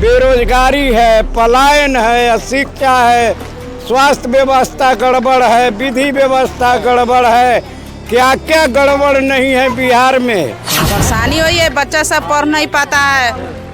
बेरोजगारी है, पलायन है, अशिक्षा है, स्वास्थ्य व्यवस्था गड़बड़ है, विधि व्यवस्था गड़बड़ है, क्या क्या गड़बड़ नहीं है बिहार में। परेशानी हुई है, बच्चा सब पढ़ नहीं पाता है,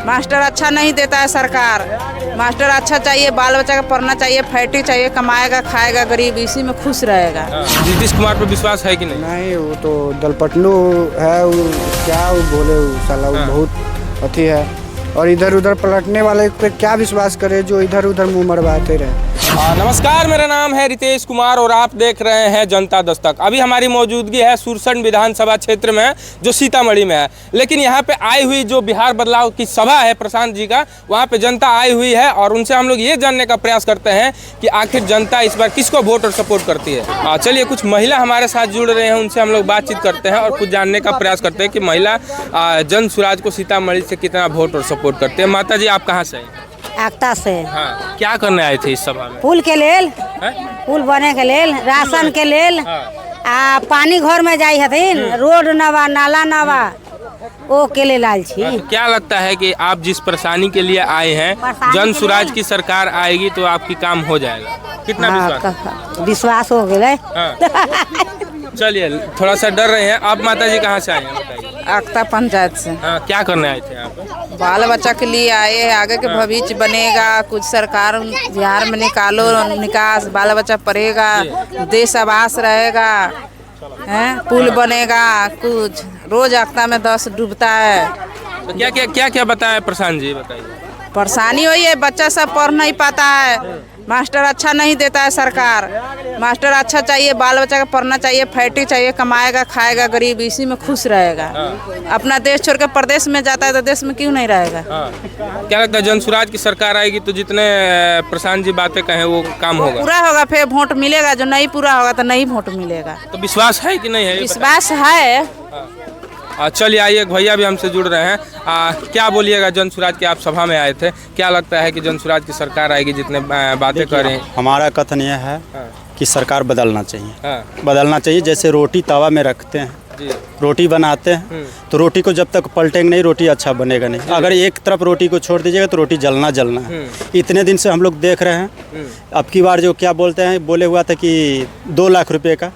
मास्टर अच्छा नहीं देता है सरकार। मास्टर अच्छा चाहिए, बाल बच्चा का पढ़ना चाहिए, फैक्ट्री चाहिए, कमाएगा खाएगा, गरीब इसी में खुश रहेगा। नीतीश कुमार पर विश्वास है कि नहीं? नहीं, वो तो दलपटलू है, वो क्या वो बोले, वो साला वो बहुत अथी है, और इधर उधर पलटने वाले पे क्या विश्वास करे जो इधर उधर मुंह मरवाते रहे। नमस्कार, मेरा नाम है रितेश कुमार और आप देख रहे हैं जनता दस्तक। अभी हमारी मौजूदगी है सुरसंड विधानसभा क्षेत्र में जो सीतामढ़ी में है, लेकिन यहाँ पे आई हुई जो बिहार बदलाव की सभा है प्रशांत जी का, वहाँ पे जनता आई हुई है और उनसे हम लोग ये जानने का प्रयास करते हैं कि आखिर जनता इस बार किसको वोट और सपोर्ट करती है। चलिए, कुछ महिला हमारे साथ जुड़ रहे हैं, उनसे हम लोग बातचीत करते हैं और कुछ जानने का प्रयास करते हैं कि महिला जन सुराज को सीतामढ़ी से कितना वोट और सपोर्ट करते हैं। माता जी, आप कहाँ से हैं? एकता से। हाँ, क्या करने आए थे इस सभा में? पुल के लेल, पुल बने के लेल, राशन के लेल, पानी घर में जाई हथिन, रोड नवा, नाला नवा, ओ के लेल आयल छी। तो क्या लगता है कि आप जिस परेशानी के लिए आए हैं, जन सुराज की सरकार आएगी तो आपकी काम हो जाएगा? कितना विश्वास हो गए। चलिए, थोड़ा सा डर रहे हैं आप। माता जी कहाँ से आए हैं बताइए? एकता पंचायत से। हाँ, क्या करने आए थे आप? बाल बच्चा के लिए आए हैं, आगे के भविष्य बनेगा, कुछ सरकार बिहार में निकालो निकास, बाल बच्चा पढ़ेगा, देश आबास रहेगा, हैं, पुल बनेगा, कुछ रोज एकता में 10 डूबता है। तो क्या क्या बताएं प्रशांत जी, बताइए। परेशानी हुई है, बच्चा सब पढ़ नहीं पाता है, मास्टर अच्छा नहीं देता है सरकार। मास्टर अच्छा चाहिए, बाल बच्चा का पढ़ना चाहिए, फैक्ट्री चाहिए, कमाएगा खाएगा, गरीब इसी में खुश रहेगा। अपना देश छोड़ के प्रदेश में जाता है तो देश में क्यों नहीं रहेगा। क्या लगता है, जन सुराज की सरकार आएगी तो जितने प्रशांत जी बातें कहें वो काम होगा? पूरा होगा, फिर वोट मिलेगा, जो नहीं पूरा होगा तो नहीं वोट मिलेगा। तो विश्वास है कि नहीं है? विश्वास है। चलिए, आइए, भैया भी हमसे जुड़ रहे हैं। क्या बोलिएगा, जन सुराज के आप सभा में आए थे, क्या लगता है कि जन सुराज की सरकार आएगी जितने बातें कर रहे हैं? हमारा कथन यह है कि सरकार बदलना चाहिए। हाँ। बदलना चाहिए। जैसे रोटी तवा में रखते हैं, रोटी बनाते हैं, तो रोटी को जब तक पलटेंगे नहीं, रोटी अच्छा बनेगा नहीं। अगर एक तरफ रोटी को छोड़ दीजिएगा तो रोटी जलना है। इतने दिन से हम लोग देख रहे हैं। अब की बार जो क्या बोलते हैं, बोले हुआ था कि 2 लाख रुपए का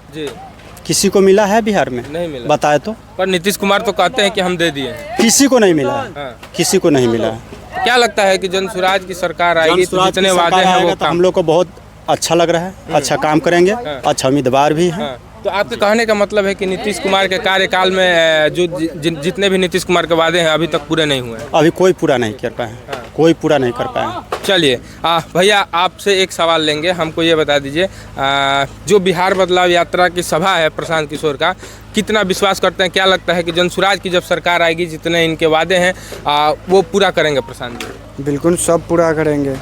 किसी को मिला है बिहार में? नहीं मिला। बताए तो। पर नीतीश कुमार तो कहते हैं कि हम दे दिए हैं। किसी को नहीं मिला है। किसी को नहीं मिला है। क्या लगता है कि जन सुराज की सरकार आएगी तो जितने वादे हैं वो हम लोग को बहुत अच्छा लग रहा है, अच्छा काम करेंगे, अच्छा उम्मीदवार भी है। तो आपके कहने का मतलब है कि नीतीश कुमार के कार्यकाल में जो जितने भी नीतीश कुमार के वादे हैं अभी तक पूरे नहीं हुए? अभी कोई पूरा नहीं कर पाए, कोई पूरा नहीं कर पाए। चलिए, भैया आपसे एक सवाल लेंगे, हमको ये बता दीजिए, जो बिहार बदलाव यात्रा की सभा है प्रशांत किशोर का, कितना विश्वास करते हैं? क्या लगता है कि जन सुराज की जब सरकार आएगी जितने इनके वादे हैं वो पूरा करेंगे प्रशांत जी? बिल्कुल सब पूरा करेंगे।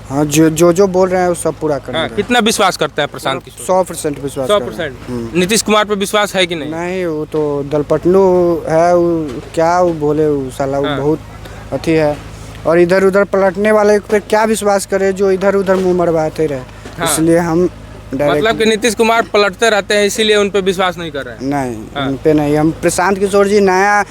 हाँ, जो बोल रहे हैं वो सब पूरा करेंगे। कितना विश्वास करते हैं प्रशांत किशोर? 100% विश्वास। 100%। नीतीश कुमार पर विश्वास है कि नहीं? नहीं, वो तो दलपटलू है, वो क्या वो बोले, वो साला वो बहुत अथी है, और इधर उधर पलटने वाले पे क्या विश्वास करे जो इधर उधर मुंह मरवाते रहे। इसलिए हम मतलब कि नीतीश कुमार पलटते रहते हैं, इसीलिए उन पे विश्वास नहीं कर रहे हैं? नहीं, उन पे नहीं। हम प्रशांत किशोर जी नया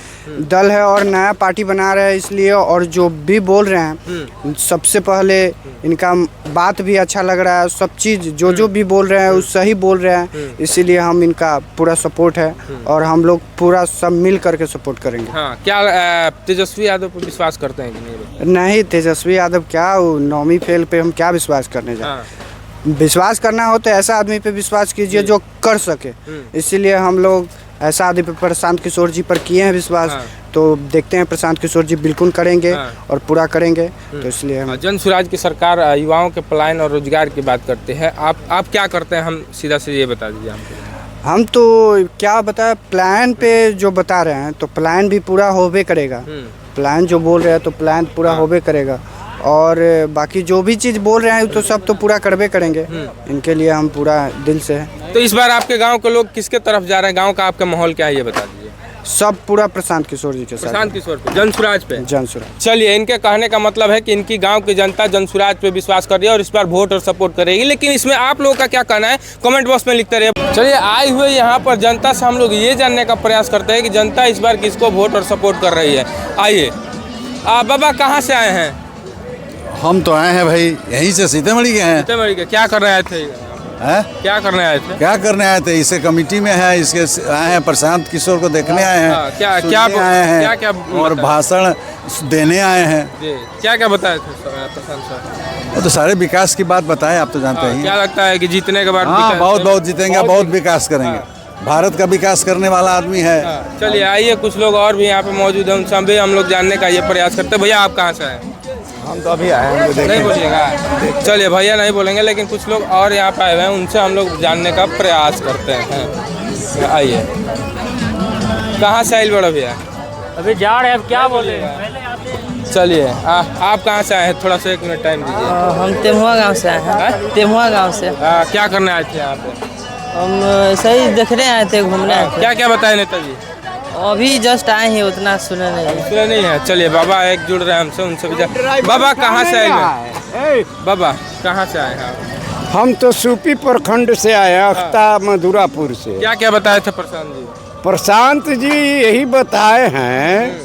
दल है और नया पार्टी बना रहे हैं, इसलिए, और जो भी बोल रहे हैं सबसे पहले इनका बात भी अच्छा लग रहा है, सब चीज़ जो भी बोल रहे हैं वो सही बोल रहे हैं, इसीलिए हम इनका पूरा सपोर्ट है और हम लोग पूरा सब मिल करके सपोर्ट करेंगे। हाँ, क्या तेजस्वी यादव पर विश्वास करते हैं कि नहीं? तेजस्वी यादव क्या, वो 9वीं फेल पे हम क्या विश्वास करने जाए। विश्वास करना हो तो ऐसा आदमी पे विश्वास कीजिए जो कर सके, इसीलिए हम लोग ऐसा आदमी पे प्रशांत किशोर जी पर किए हैं विश्वास। तो देखते हैं प्रशांत किशोर जी बिल्कुल करेंगे और पूरा करेंगे, तो इसलिए हम जन सुराज की सरकार युवाओं के पलायन और रोजगार की बात करते हैं। आप क्या करते हैं, हम सीधा से ये बता दीजिए हमको। हम तो क्या बताए, प्लान पे जो बता रहे हैं तो प्लान भी पूरा होबे करेगा। प्लान जो बोल रहे हैं तो प्लान पूरा होबे करेगा, और बाकी जो भी चीज़ बोल रहे हैं तो सब तो पूरा करबे करेंगे। इनके लिए हम पूरा दिल से हैं। तो इस बार आपके गांव के लोग किसके तरफ जा रहे हैं? गांव का आपका माहौल क्या है ये बता दीजिए। सब पूरा प्रशांत किशोर जी के साथ। प्रशांत किशोर पे, जन सुराज पे? जन सुराज। चलिए, इनके कहने का मतलब है कि इनकी गांव की जनता जन सुराज पे विश्वास कर रही है और इस बार वोट और सपोर्ट करेगी, लेकिन इसमें आप लोगों का क्या कहना है कमेंट बॉक्स में लिखते रहिए। चलिए, आए हुए यहाँ पर जनता से हम लोग ये जानने का प्रयास करते हैं कि जनता इस बार किसको वोट और सपोर्ट कर रही है। आइए, बाबा कहाँ से आए हैं? हम तो आए हैं भाई यहीं से सीतामढ़ी के हैं। सीतामढ़ी के क्या करने आए थे? हैं? क्या करने आए थे? क्या करने आए थे? इसके कमेटी में है, इसके आए हैं प्रशांत किशोर को देखने आए हैं। क्या सुनने क्या आए हैं क्या क्या और भाषण देने आए हैं। जी क्या क्या बताए थे प्रशांत सर? वो तो सारे विकास की बात बताएं, आप तो जानते ही क्या हैं। लगता है कि जीतने के बाद हाँ, बहुत जीतेंगे, बहुत विकास करेंगे। भारत का विकास करने वाला आदमी है। चलिए आइए, कुछ लोग और भी यहाँ पे मौजूद हैं, उनसे भी हम लोग जानने का ये प्रयास करते हैं। भैया आप कहाँ से हैं? हम तो अभी आए हैं, नहीं बोलिएगा। चलिए भैया नहीं बोलेंगे, लेकिन कुछ लोग और यहाँ पे आए हुए हैं, उनसे हम लोग जानने का प्रयास करते हैं। आइए, कहाँ से आइल बड़ा भैया? अभी जा रहे हैं, अब क्या बोले। चलिए आप कहाँ से आए हैं? थोड़ा सा 1 मिनट टाइम दीजिए। हम तेमुआ गांव से आए हैं। तेमुआ गांव से क्या करने आए थे यहाँ पे? हम सही देखने आए थे, घूमने आए थे। क्या क्या बताए नेताजी? अभी जस्ट आए हैं, उतना सुने नहीं है। चलिए बाबा एक जुड़ रहे हैं हमसे, उनसे भी बाबा कहाँ से आए? बाबा कहाँ से आए हैं? हम तो सूपी प्रखंड से आए हैं, अख्ता मधुरापुर से। क्या क्या बताए थे प्रशांत जी? प्रशांत जी यही बताए हैं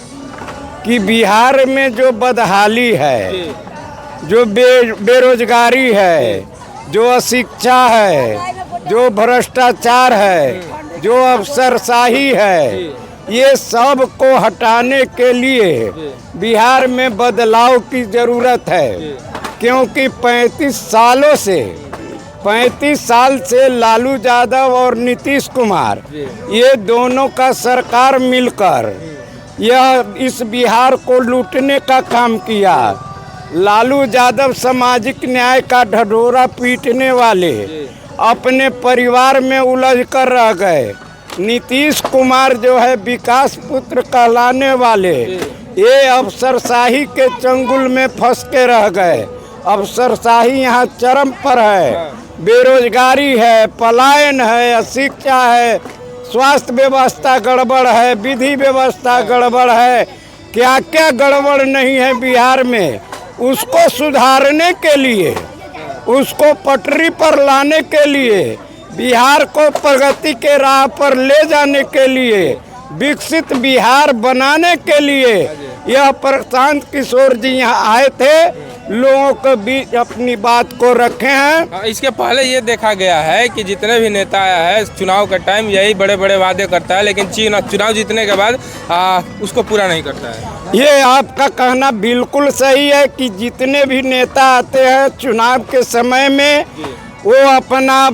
कि बिहार में जो बदहाली है, जो बेरोजगारी है, जो अशिक्षा है, जो भ्रष्टाचार है, जो अफसरशाही है, ये सब को हटाने के लिए बिहार में बदलाव की ज़रूरत है। क्योंकि 35 साल से लालू यादव और नीतीश कुमार ये दोनों का सरकार मिलकर यह इस बिहार को लूटने का काम किया। लालू यादव सामाजिक न्याय का ढढोरा पीटने वाले अपने परिवार में उलझ कर रह गए। नीतीश कुमार जो है विकास पुत्र कहलाने वाले, ये अफसरशाही के चंगुल में फंस के रह गए। अफसरशाही यहाँ चरम पर है, बेरोजगारी है, पलायन है, अशिक्षा है, स्वास्थ्य व्यवस्था गड़बड़ है, विधि व्यवस्था गड़बड़ है, क्या क्या गड़बड़ नहीं है बिहार में। उसको सुधारने के लिए, उसको पटरी पर लाने के लिए, बिहार को प्रगति के राह पर ले जाने के लिए, विकसित बिहार बनाने के लिए यह प्रशांत किशोर जी यहाँ आए थे, लोगों के बीच अपनी बात को रखे हैं। इसके पहले ये देखा गया है कि जितने भी नेता आया है चुनाव का टाइम यही बड़े बड़े वादे करता है, लेकिन चुनाव जीतने के बाद उसको पूरा नहीं करता है। ये आपका कहना बिल्कुल सही है कि जितने भी नेता आते हैं चुनाव के समय में वो अपना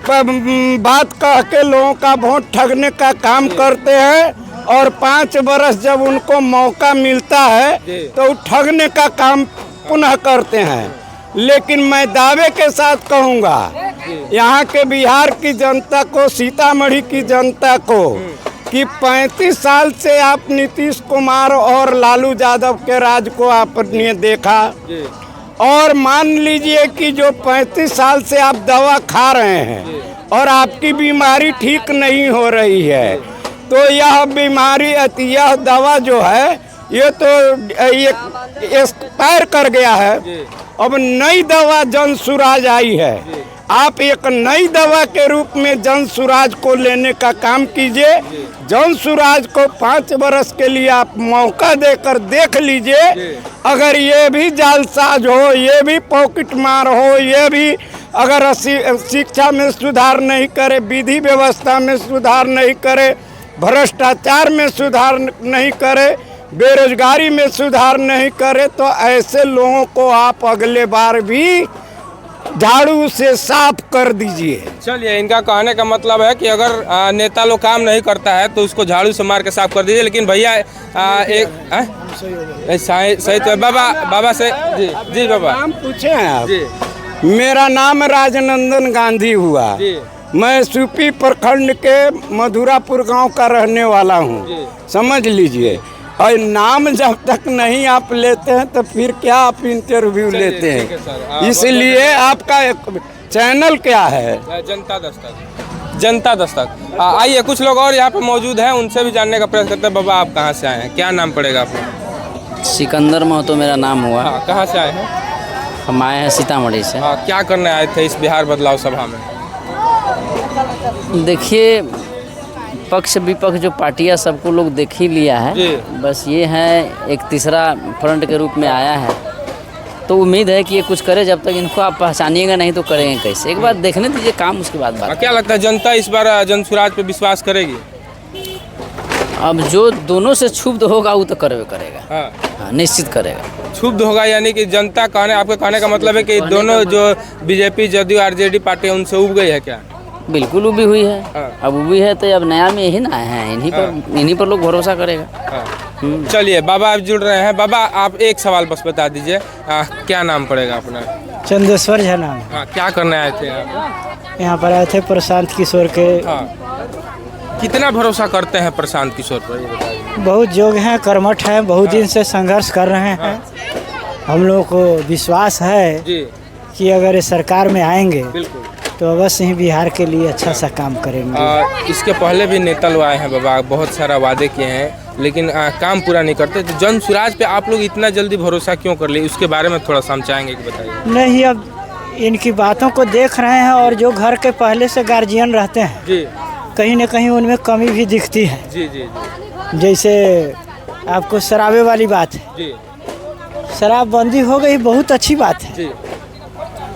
बात कह के लोगों का वोट ठगने का काम करते हैं, और 5 वर्ष जब उनको मौका मिलता है तो ठगने का काम पुनः करते हैं। लेकिन मैं दावे के साथ कहूँगा यहाँ के बिहार की जनता को, सीतामढ़ी की जनता को, कि 35 साल से आप नीतीश कुमार और लालू यादव के राज को आपने देखा, और मान लीजिए कि जो 35 साल से आप दवा खा रहे हैं और आपकी बीमारी ठीक नहीं हो रही है, तो यह बीमारी, यह दवा जो है ये तो एक्सपायर कर गया है। अब नई दवा जन सुराज आई है, आप एक नई दवा के रूप में जन सुराज को लेने का काम कीजिए। जन सुराज को 5 वर्ष के लिए आप मौका देकर देख लीजिए, अगर ये भी जालसाज हो, ये भी पॉकेट मार हो, ये भी अगर शिक्षा में सुधार नहीं करे, विधि व्यवस्था में सुधार नहीं करे, भ्रष्टाचार में सुधार नहीं करे, बेरोजगारी में सुधार नहीं करे, तो ऐसे लोगों को आप अगले बार भी झाड़ू से साफ कर दीजिए। चलिए, इनका कहने का मतलब है कि अगर नेता लोग काम नहीं करता है तो उसको झाड़ू से मार के साफ कर दीजिए। लेकिन भैया सही तो बाबा से जी बाबा नाम पूछे हैं आप? मेरा नाम राजनंदन गांधी हुआ। मैं सूपी प्रखंड के मधुरापुर गांव का रहने वाला हूं, समझ लीजिए। और नाम जब तक नहीं आप लेते हैं तो फिर क्या आप इंटरव्यू लेते हैं? इसलिए आपका चैनल क्या है? जनता दस्तक। जनता दस्तक। आइए, कुछ लोग और यहाँ पे मौजूद हैं, उनसे भी जानने का प्रयास करते हैं। बाबा आप कहाँ से आए हैं? क्या नाम पड़ेगा आपका? सिकंदर महतो मेरा नाम हुआ। कहाँ से आए हैं? हम आए हैं सीतामढ़ी से। क्या करने आए थे इस बिहार बदलाव सभा में? देखिए, पक्ष विपक्ष जो पार्टियां सबको लोग देख ही लिया है, बस ये है एक तीसरा फ्रंट के रूप में आया है तो उम्मीद है कि ये कुछ करे। जब तक इनको आप पहचानिएगा नहीं तो करेंगे कैसे? एक बार देखने दीजिए काम, उसके बाद बात। क्या लगता है जनता इस बार जन स्वराज पे विश्वास करेगी? अब जो दोनों से क्षुब्ध होगा वो तो करेगा। हाँ, निश्चित करेगा। क्षुब्ध होगा यानी कि जनता कहने, आपके कहने का मतलब है कि दोनों जो बीजेपी जदयू आरजेडी पार्टी है उनसे उब गई है क्या? बिल्कुल उबी हुई है। हाँ। अब उबी है तो अब नया में यही ना है, इन्हीं पर लोग भरोसा करेगा। हाँ। चलिए बाबा आप जुड़ रहे हैं। बाबा आप एक सवाल बस बता दीजिए, क्या नाम पड़ेगा अपना? चंदेश्वर झा नाम। हाँ, क्या करने आए थे आप? यहाँ पर आए थे प्रशांत किशोर के। हाँ। कितना भरोसा करते हैं प्रशांत किशोर पर, ये बताइए। बहुत योग्य हैं, कर्मठ हैं, बहुत दिन से संघर्ष कर रहे हैं। हम लोग को विश्वास है जी कि अगर ये सरकार में आएंगे बिल्कुल तो अवश्य ही बिहार के लिए अच्छा सा काम करेंगे। इसके पहले भी नेता लोग आए हैं बाबा, बहुत सारा वादे किए हैं लेकिन काम पूरा नहीं करते। तो जन स्वराज पे आप लोग इतना जल्दी भरोसा क्यों कर लिए, उसके बारे में थोड़ा समझाएंगे कि बताइए। नहीं, अब इनकी बातों को देख रहे हैं और जो घर के पहले से गार्जियन रहते हैं जी कहीं न कहीं उनमें कमी भी दिखती है। जी जी जी जैसे आपको शराबे वाली बात है, जी शराबबंदी हो गई, बहुत अच्छी बात है, जी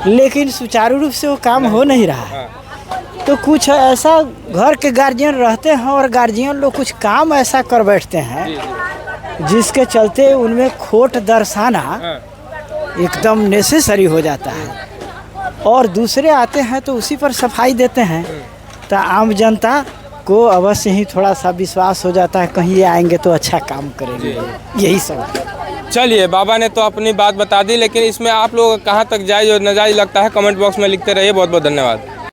लेकिन सुचारू रूप से वो काम हो नहीं रहा है। हाँ। तो कुछ ऐसा घर के गार्जियन रहते हैं और गार्जियन लोग कुछ काम ऐसा कर बैठते हैं जी जी जिसके चलते उनमें खोट दर्शाना हाँ। एकदम नेसेसरी हो जाता है। और दूसरे आते हैं तो उसी पर सफाई देते हैं, तो आम जनता को अवश्य ही थोड़ा सा विश्वास हो जाता है कहीं ये आएंगे तो अच्छा काम करेंगे। यही सब है। चलिए बाबा ने तो अपनी बात बता दी, लेकिन इसमें आप लोग कहाँ तक जायज़ और नाजायज़ लगता है कमेंट बॉक्स में लिखते रहिए। बहुत बहुत धन्यवाद।